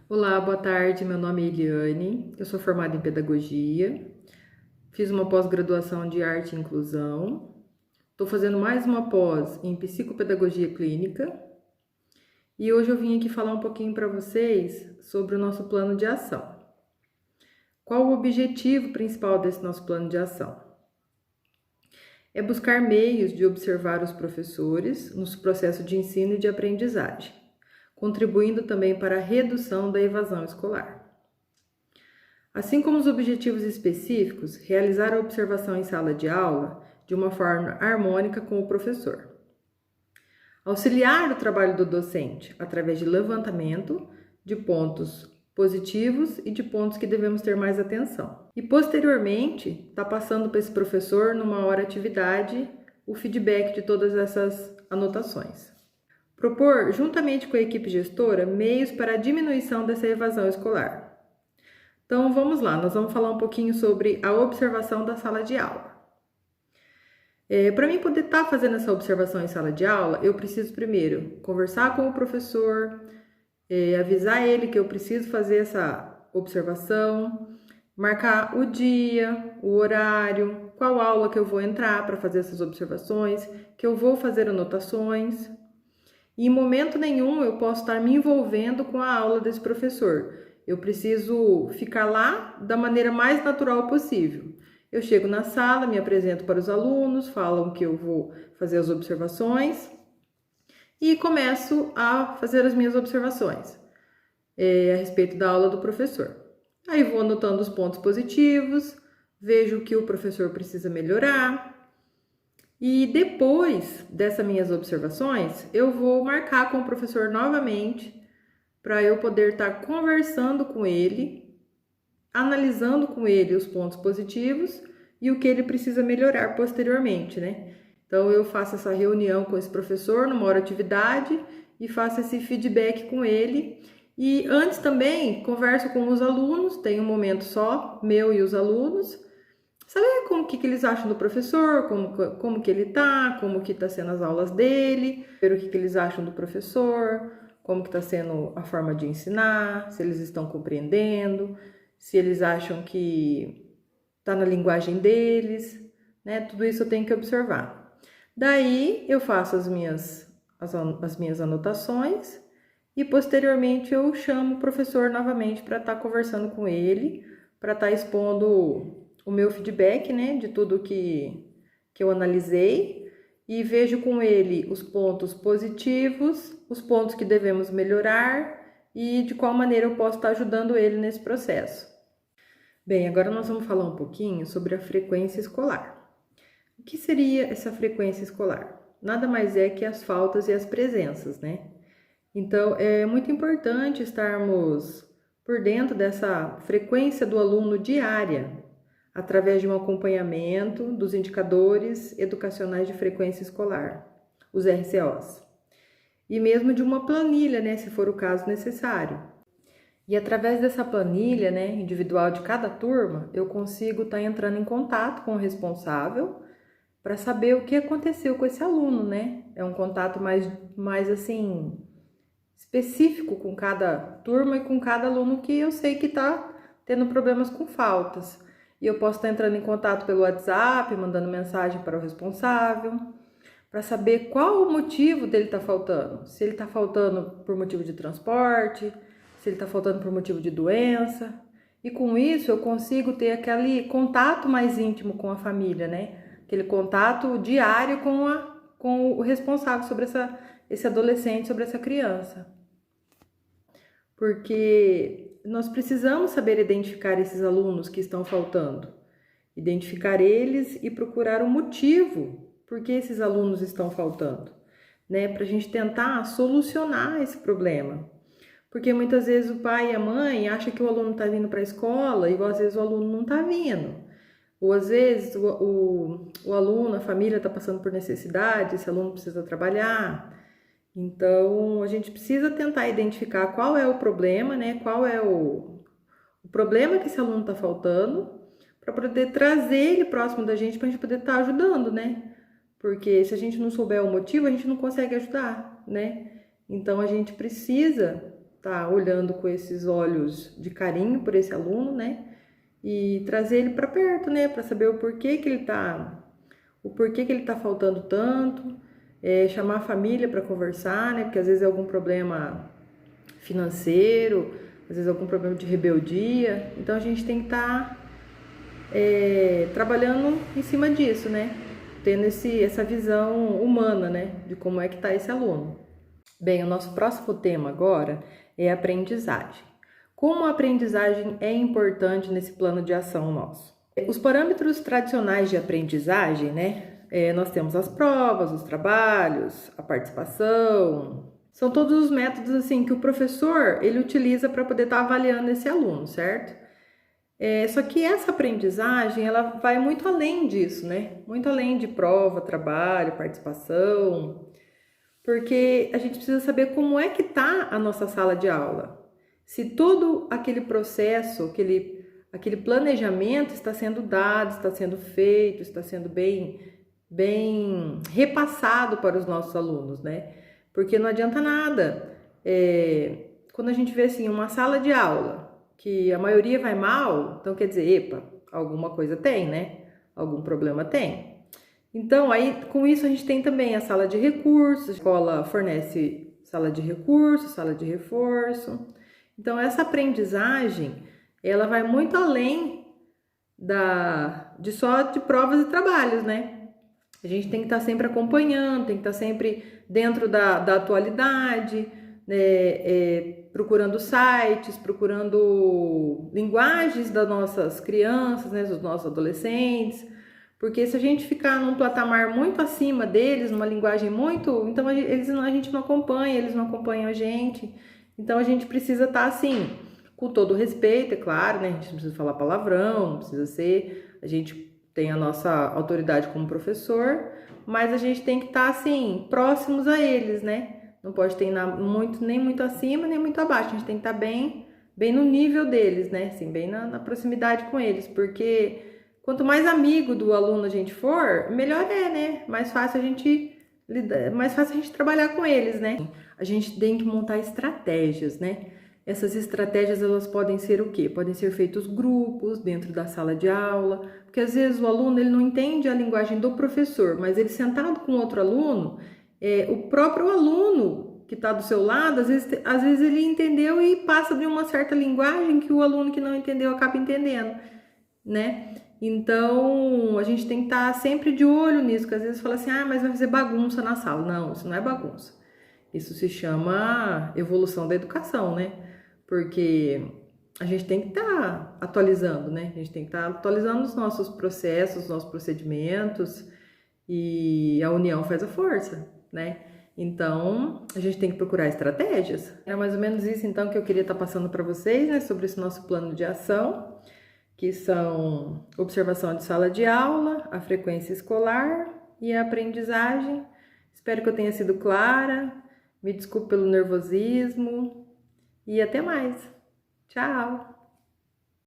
Olá, boa tarde. Meu nome é Eliane, eu sou formada em pedagogia, fiz uma pós-graduação de arte e inclusão, estou fazendo mais uma pós em psicopedagogia clínica e hoje eu vim aqui falar um pouquinho para vocês sobre o nosso plano de ação. Qual o objetivo principal desse nosso plano de ação? É buscar meios de observar os professores no processo de ensino e de aprendizagem, contribuindo também para a redução da evasão escolar. Assim como os objetivos específicos, realizar a observação em sala de aula de uma forma harmônica com o professor. Auxiliar o trabalho do docente através de levantamento de pontos positivos e de pontos que devemos ter mais atenção. E posteriormente, está passando para esse professor, numa hora atividade, o feedback de todas essas anotações. Propor, juntamente com a equipe gestora, meios para a diminuição dessa evasão escolar. Então, vamos lá, nós vamos falar um pouquinho sobre a observação da sala de aula. Para mim poder estar fazendo essa observação em sala de aula, eu preciso primeiro conversar com o professor, avisar ele que eu preciso fazer essa observação, marcar o dia, o horário, qual aula que eu vou entrar para fazer essas observações, que eu vou fazer anotações. E em momento nenhum eu posso estar me envolvendo com a aula desse professor. Eu preciso ficar lá da maneira mais natural possível. Eu chego na sala, me apresento para os alunos, falam que eu vou fazer as observações e começo a fazer as minhas observações a respeito da aula do professor. Aí vou anotando os pontos positivos, vejo o que o professor precisa melhorar. E depois dessas minhas observações, eu vou marcar com o professor novamente para eu poder estar conversando com ele, analisando com ele os pontos positivos e o que ele precisa melhorar posteriormente, né? Então, eu faço essa reunião com esse professor numa hora de atividade e faço esse feedback com ele. E antes também converso com os alunos, tem um momento só, meu e os alunos, saber como que eles acham do professor, como que ele tá, como que tá sendo as aulas dele, ver o que eles acham do professor, como que tá sendo a forma de ensinar, se eles estão compreendendo, se eles acham que tá na linguagem deles, né? Tudo isso eu tenho que observar. Daí eu faço as minhas anotações e posteriormente eu chamo o professor novamente para estar conversando com ele, para estar expondo o meu feedback, né, de tudo que eu analisei e vejo com ele os pontos positivos, os pontos que devemos melhorar e de qual maneira eu posso estar ajudando ele nesse processo. Bem, agora nós vamos falar um pouquinho sobre a frequência escolar. O que seria essa frequência escolar? Nada mais é que as faltas e as presenças, né? Então, é muito importante estarmos por dentro dessa frequência do aluno diária, através de um acompanhamento dos indicadores educacionais de frequência escolar, os RCOs, e mesmo de uma planilha, né, se for o caso necessário. E através dessa planilha, né, individual de cada turma, eu consigo estar entrando em contato com o responsável para saber o que aconteceu com esse aluno, né? É um contato mais assim, específico com cada turma e com cada aluno que eu sei que está tendo problemas com faltas. E eu posso estar entrando em contato pelo WhatsApp, mandando mensagem para o responsável, para saber qual o motivo dele estar faltando. Se ele está faltando por motivo de transporte, se ele está faltando por motivo de doença. E com isso eu consigo ter aquele contato mais íntimo com a família, né? Aquele contato diário com o responsável sobre esse adolescente, sobre essa criança. Porque nós precisamos saber identificar esses alunos que estão faltando, identificar eles e procurar um motivo por que esses alunos estão faltando, né? Para a gente tentar solucionar esse problema. Porque muitas vezes o pai e a mãe acham que o aluno está vindo para a escola e às vezes o aluno não está vindo. Ou às vezes o aluno, a família está passando por necessidade, esse aluno precisa trabalhar. Então, a gente precisa tentar identificar qual é o problema, né? Qual é o problema que esse aluno está faltando, para poder trazer ele próximo da gente, para a gente poder estar ajudando, né? Porque se a gente não souber o motivo, a gente não consegue ajudar, né? Então, a gente precisa estar olhando com esses olhos de carinho por esse aluno, né? E trazer ele para perto, né? Para saber o porquê que ele tá faltando tanto, chamar a família para conversar, né? Porque às vezes é algum problema financeiro, às vezes algum problema de rebeldia. Então a gente tem que estar trabalhando em cima disso, né? Tendo essa visão humana, né? De como é que está esse aluno. Bem, o nosso próximo tema agora é a aprendizagem. Como a aprendizagem é importante nesse plano de ação nosso? Os parâmetros tradicionais de aprendizagem, né? Nós temos as provas, os trabalhos, a participação. São todos os métodos assim que o professor ele utiliza para poder estar avaliando esse aluno, certo? Só que essa aprendizagem ela vai muito além disso, né? Muito além de prova, trabalho, participação, porque a gente precisa saber como é que está a nossa sala de aula. Se todo aquele processo, aquele planejamento está sendo dado, está sendo feito, está sendo bem repassado para os nossos alunos, né? Porque não adianta nada. Quando a gente vê assim uma sala de aula que a maioria vai mal, então quer dizer, epa, alguma coisa tem, né? Algum problema tem. Então, aí com isso a gente tem também a sala de recursos, a escola fornece sala de recursos, sala de reforço. Então, essa aprendizagem, ela vai muito além só de provas e trabalhos, né? A gente tem que estar sempre acompanhando, tem que estar sempre dentro da atualidade, né? Procurando sites, procurando linguagens das nossas crianças, né? Dos nossos adolescentes. Porque se a gente ficar num patamar muito acima deles, numa linguagem muito... Então a gente não acompanha, eles não acompanham a gente. Então a gente precisa estar assim, com todo respeito, é claro, né? A gente não precisa falar palavrão, não precisa ser... A gente tem a nossa autoridade como professor, mas a gente tem que estar assim, próximos a eles, né? Não pode ter nem muito acima, nem muito abaixo. A gente tem que estar bem no nível deles, né? Assim, bem na proximidade com eles, porque... Quanto mais amigo do aluno a gente for, melhor né? Mais fácil a gente trabalhar com eles, né? A gente tem que montar estratégias, né? Essas estratégias, elas podem ser o quê? Podem ser feitos grupos dentro da sala de aula, porque às vezes o aluno ele não entende a linguagem do professor, mas ele sentado com outro aluno, o próprio aluno que está do seu lado, às vezes ele entendeu e passa de uma certa linguagem que o aluno que não entendeu acaba entendendo, né? Então, a gente tem que estar sempre de olho nisso, porque às vezes fala assim, mas vai fazer bagunça na sala. Não, isso não é bagunça. Isso se chama evolução da educação, né? Porque a gente tem que estar atualizando, né? A gente tem que estar atualizando os nossos processos, os nossos procedimentos, e a união faz a força, né? Então, a gente tem que procurar estratégias. É mais ou menos isso, então, que eu queria estar passando para vocês, né? Sobre esse nosso plano de ação, que são observação de sala de aula, a frequência escolar e a aprendizagem. Espero que eu tenha sido clara. Me desculpe pelo nervosismo e até mais. Tchau!